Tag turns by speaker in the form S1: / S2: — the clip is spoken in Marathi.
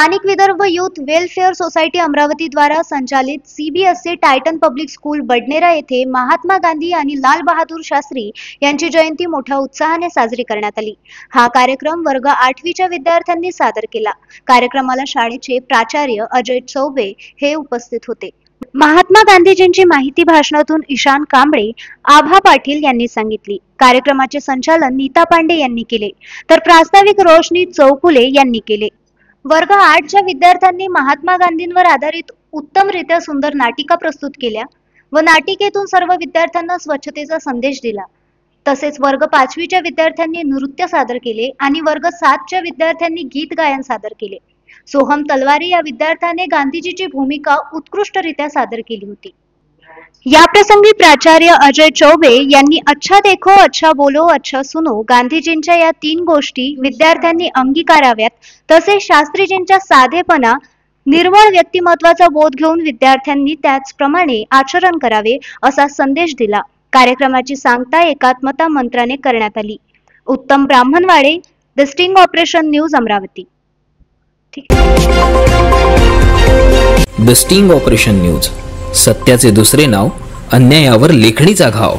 S1: स्थानिक Vidarbha youth welfare society Amravati द्वारा संचालित CBSE Titan public school Badnera येथे महात्मा गांधी आणि लाल बहादूर शास्त्री यांची जयंती मोठ्या उत्साहाने साजरी करण्यात आली। हा कार्यक्रम वर्ग 8वीच्या विद्यार्थ्यांनी सादर केला। कार्यक्रमाला शाळेचे प्राचार्य अजय चौबे हे उपस्थित होते। महात्मा गांधीजींची माहिती भाषणातून ईशान कांबळे, आभा पाटील यांनी सांगितली। कार्यक्रमाचे संचालन नीता पांडे यांनी केले, तर प्रास्ताविक रोशनी चौकुले यांनी केले। वर्ग 8च्या विद्यार्थ्यांनी महात्मा गांधींवर आधारित उत्तमरित्या सुंदर नाटिका प्रस्तुत केल्या व नाटिकेतून सर्व विद्यार्थ्यांना स्वच्छतेचा संदेश दिला। तसेच वर्ग 5वीच्या विद्यार्थ्यांनी नृत्य सादर केले आणि वर्ग 7च्या विद्यार्थ्यांनी गीत गायन सादर केले। सोहम तलवारी या विद्यार्थ्याने गांधीजीची भूमिका उत्कृष्टरित्या सादर केली होती। या प्रसंगी प्राचार्य अजय चौबे यांनी अच्छा देखो, अच्छा बोलो, अच्छा सुनो गांधीजींच्या या 3 गोष्टी विद्यार्थ्यांनी अंगीकाराव्यात, तसेच शास्त्रीजींच्या साधेपणा, निर्मळ व्यक्तिमत्वाचा बोध घेऊन विद्यार्थ्यांनी त्याचप्रमाणे आचरण करावे असा संदेश दिला। कार्यक्रमाची सांगता एकात्मता मंत्राने करण्यात आली। Uttam Brahmanwade, the sting operation news Amravati.
S2: The sting operation news, सत्याचे दुसरे नाव, अन्यायावर लेखणीचा घाव।